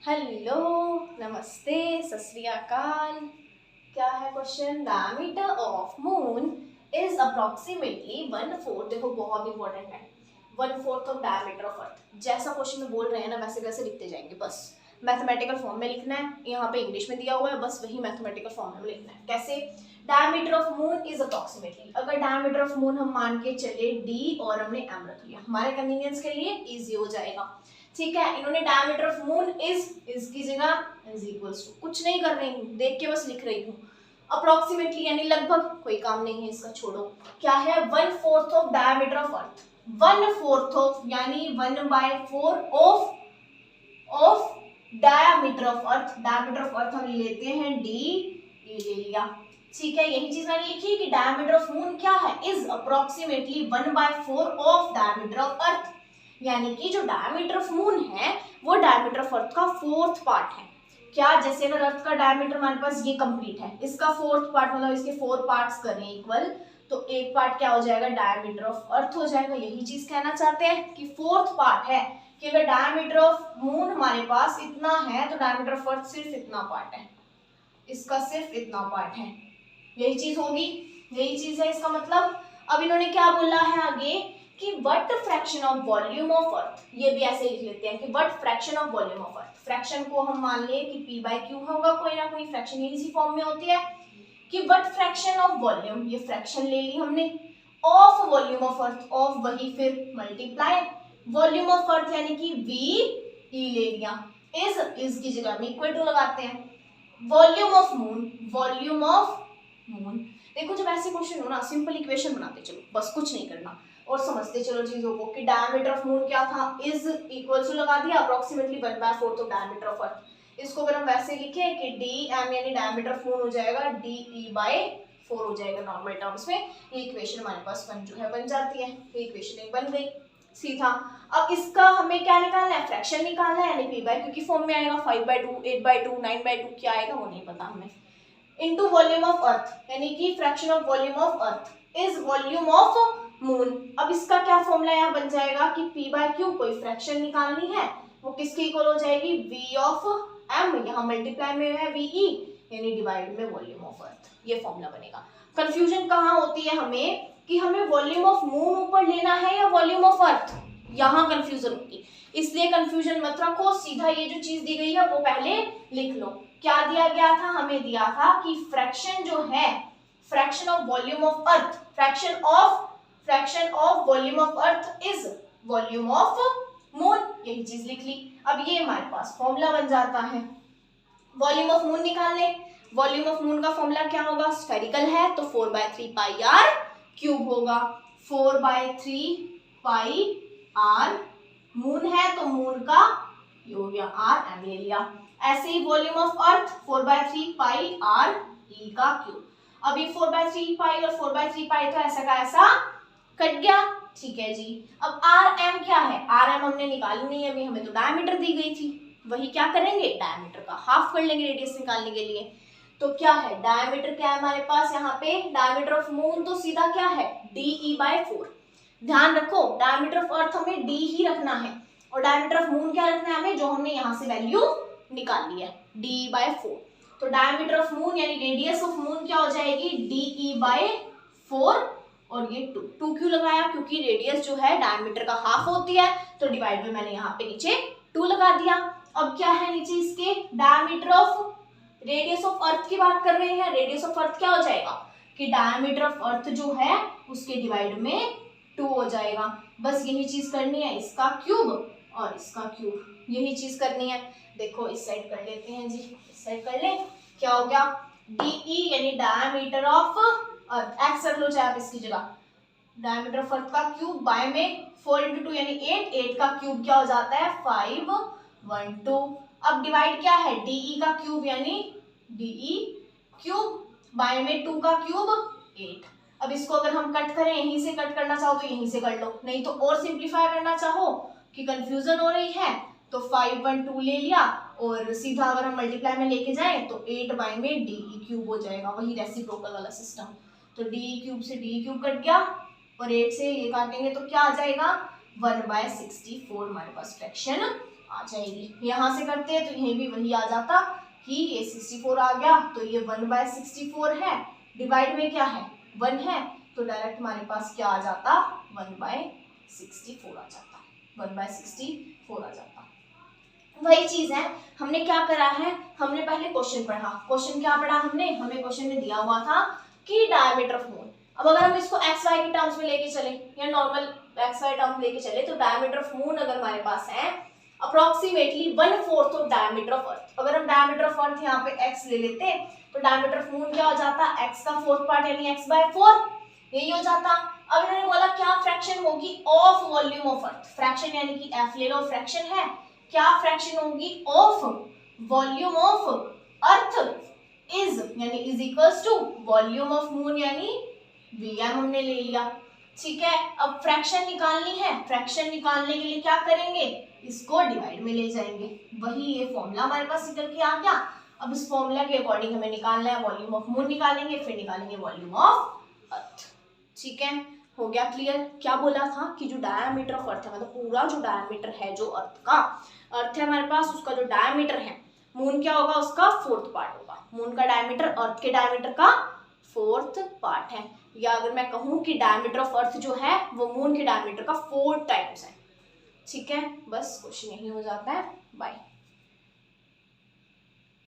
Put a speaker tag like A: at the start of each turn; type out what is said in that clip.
A: Hello, नमस्ते, सत श्री अकाल। क्या है question? Diameter of moon is approximately 1/4। देखो बहुत इंपॉर्टेंट है। 1/4 ऑफ डायमीटर ऑफ अर्थ। जैसा क्वेश्चन में बोल रहे हैं ना वैसे वैसे लिखते जाएंगे, बस मैथमेटिकल फॉर्म में लिखना है। यहाँ पे इंग्लिश में दिया हुआ है, बस वही मैथमेटिकल फॉर्म में लिखना है। कैसे? Diameter of moon is approximately. अगर डायमीटर ऑफ मून हम मान के चले d और हमने m रख लिया, हमारे कन्वीनियंस के लिए इजी हो जाएगा। ठीक है, इन्होंने डायमीटर ऑफ मून इज की जगह इज इक्वल्स टू, कुछ नहीं कर रही हूँ, देख के बस लिख रही हूँ। अप्रोक्सीमेटली यानी लगभग, कोई काम नहीं है इसका, छोड़ो। क्या है? 1/4 of diameter of earth. 1/4 of यानी 1/4 of diameter of earth. Diameter of earth हम लेते हैं d, ये ले लिया। ठीक है, यही चीज मैंने लिखी कि डायमीटर ऑफ मून क्या है? Is approximately 1/4 of diameter of earth. यानी कि जो डायमीटर ऑफ मून है वो डायमीटर ऑफ अर्थ का 4th पार्ट है। क्या? जैसे अगर अर्थ का डायमीटर हमारे पास ये कंप्लीट है, इसका 4th पार्ट मतलब इसके 4 पार्ट्स करें इक्वल, तो एक पार्ट क्या हो जाएगा? डायमीटर ऑफ अर्थ हो जाएगा। यही चीज कहना चाहते हैं कि 4th पार्ट है कि अगर डायमीटर ऑफ मून हमारे पास इतना है तो डायमीटर ऑफ अर्थ सिर्फ इतना पार्ट है, इसका सिर्फ इतना पार्ट है। यही चीज होगी, यही चीज है इसका मतलब। अब इन्होंने क्या बोला है आगे कि what fraction of volume of अर्थ, ये भी ऐसे लिख लेते हैं कि what fraction of volume of earth. Fraction को हम मान ले कि p/q होगा, कोई ना कोई फ्रैक्शन इसी फॉर्म में होती है कि व्हाट फ्रैक्शन ऑफ वॉल्यूम, ये फ्रैक्शन ले ली हमने, of volume of earth, of वही फिर मल्टीप्लाई वॉल्यूम ऑफ अर्थ यानी कि v e ले लिया, इज की जगह में इक्वल टू लगाते हैं volume of moon, volume of moon. देखो जब ऐसे क्वेश्चन हो ना, सिंपल इक्वेशन बनाते चलो, बस कुछ नहीं करना और समझते चलो चीजों को कि डायमीटर ऑफ मून क्या था? इज इक्वल टू लगा दिया approximately 1/4 of diameter of earth. इसको अगर हम वैसे लिखें कि dm यानी डायमीटर ऑफ मून हो जाएगा de/4 हो जाएगा नॉर्मल टर्म्स में। ये इक्वेशन हमारे पास जो है बन जाती है। ये इक्वेशन एक बन गई सीधा। अब इसका हमें क्या निकालना है? फ्रैक्शन निकालना है, यानी p/q की फॉर्म में आएगा। 5/2, 8/2, 9/2 क्या आएगा वो नहीं पता हमें। इनटू वॉल्यूम ऑफ अर्थ यानी कि fraction of volume of Earth is volume of moon. अब इसका क्या फॉर्मूला यहाँ बन जाएगा कि p/q कोई फ्रैक्शन निकालनी है, वो किसके इक्वल हो जाएगी? v ऑफ m, यहाँ मल्टीप्लाई में है ve यानी डिवाइड में वॉल्यूम ऑफ अर्थ। ये फॉर्मूला बनेगा। कंफ्यूजन कहाँ होती है हमें कि हमें वॉल्यूम ऑफ मून ऊपर लेना है या वॉल्यूम ऑफ अर्थ, यहाँ कंफ्यूजन होगी। इसलिए कंफ्यूजन मत रखो, सीधा ये जो चीज दी गई है वो पहले लिख लो। क्या दिया गया था? हमें दिया था कि फ्रैक्शन जो है, fraction of volume of earth, fraction of volume of Earth is volume of moon. यही चीज लिख ली। अब ये हमारे पास फॉर्मूला बन जाता है वॉल्यूम ऑफ मून निकालने। वॉल्यूम ऑफ मून का फॉर्मूला क्या होगा? स्फेरिकल है तो 4/3 पाई आर क्यूब होगा। 4/3 पाई आर, मून है तो मून का ये हो गया आर एम ले लिया। ऐसे ही volume of Earth 4/3 pi R E का क्यूब। अभी 4/3 पाई और 4/3 पाई तो ऐसा का ऐसा कट गया। ठीक है जी। अब आर एम क्या है? आर एम हमने निकाली नहीं है अभी, हमें तो डायमीटर दी गई थी। वही क्या करेंगे? डायमीटर का हाफ कर लेंगे रेडियस निकालने के लिए। तो क्या है? डायमीटर क्या है हमारे पास यहाँ पे? डायमीटर ऑफ मून तो सीधा क्या है? de/4। ध्यान रखो डायमीटर ऑफ अर्थ हमें d ही रखना है और डायमीटर ऑफ मून क्या रखना है हमें? जो हमने यहाँ से वैल्यू निकाल ली है d/4। तो डायमीटर ऑफ मून यानी रेडियस ऑफ मून क्या हो जाएगी? de/4 और ये 2 क्यों लगाया? क्योंकि रेडियस जो है डायमीटर का हाफ होती है, तो डिवाइड में मैंने यहाँ पे नीचे 2 लगा दिया। अब क्या है नीचे इसके? Diameter of radius of earth की बात कर रहे हैं। रेडियस ऑफ अर्थ क्या हो जाएगा कि डायमीटर ऑफ अर्थ जो है उसके डिवाइड में 2 हो जाएगा। बस यही चीज करनी है, इसका क्यूब और इसका क्यूब, यही चीज करनी है। देखो इस साइड कर लेते हैं जी, इस साइड कर ले। क्या हो गया? डीई यानी डायमीटर ऑफ अर्थ, एक्स रख लो चाहे आप इसकी जगह। डायमीटर ऑफ अर्थ का क्यूब बाय में 4 × 2 यानी 8, 8 का क्यूब क्या हो जाता है? 512। अब डिवाइड क्या है? डीई का क्यूब यानी डीई क्यूब बाय में 2 का क्यूब 8। अब इसको अगर हम कट करें, यहीं से कट करना चाहो तो यहीं से कर लो, नहीं तो और सिंप्लीफाई करना चाहो कि कंफ्यूजन हो रही है तो 512 ले लिया और सीधा अगर हम मल्टीप्लाई में लेके जाएं तो 8 बाय में डीई क्यूब हो जाएगा, वही रेसिप्रोकल वाला सिस्टम। तो डीई क्यूब से डीई क्यूब कट गया और 8 से ये काटेंगे तो क्या आ जाएगा? 1/64 हमारे पास फ्रैक्शन आ जाएगी। यहाँ से करते हैं तो यहीं भी वही आ जाता कि ये 64 आ गया, तो ये 1/64 है, डिवाइड में क्या है 1 है, तो डायरेक्ट हमारे पास क्या आ जाता 1/64 आ जाता, 1/64 आ जाता। वही चीज है, हमने क्या करा है, हमने पहले क्वेश्चन पढ़ा, क्वेश्चन क्या पढ़ा हमने, हमें क्वेश्चन में दिया हुआ था कि डायमीटर ऑफ मून। अब अगर हम इसको एक्स वाई के टर्म्स में लेके चले या नॉर्मल एक्स वाई टर्म्स लेके चले, तो डायमीटर ऑफ मून अगर हमारे पास है approximately 1/4 of diameter of earth. अगर हम डायमीटर ऑफ अर्थ यहाँ पे x ले लेते तो डायमीटर ऑफ मून क्या हो जाता, x का 4th पार्ट यानी x/4, यही हो जाता। अब इन्होंने बोला क्या फ्रैक्शन होगी of volume of earth, fraction यानी कि f ले लो, फ्रैक्शन है, क्या फ्रैक्शन होगी of volume of Earth is यानी is equals to volume of moon यानी Vm हमने ले लिया, ठीक है। अब फ्रैक्शन निकालनी है, फ्रैक्शन निकालने के लिए क्या करेंगे, इसको डिवाइड में ले जाएंगे, वही ये फॉर्मूला हमारे पास निकल के आ गया। अब इस फॉर्मूला के अकॉर्डिंग हमें निकालना है वॉल्यूम ऑफ मून निकालेंगे, फिर निकालेंगे वॉल्यूम ऑफ अर्थ, ठीक है। हो गया क्लियर। क्या बोला था कि जो डायमीटर ऑफ अर्थ है, मतलब पूरा जो डायमीटर है जो अर्थ है हमारे पास, उसका जो डायमीटर है, मून क्या होगा उसका 4th पार्ट होगा, मून का डायमीटर अर्थ के डायमीटर का 4th पार्ट है, या अगर मैं कहूं कि डायमीटर ऑफ अर्थ जो है वो मून के डायमीटर का 4 टाइम्स है, ठीक है। बस क्वेश्चन यही हो जाता है। बाय।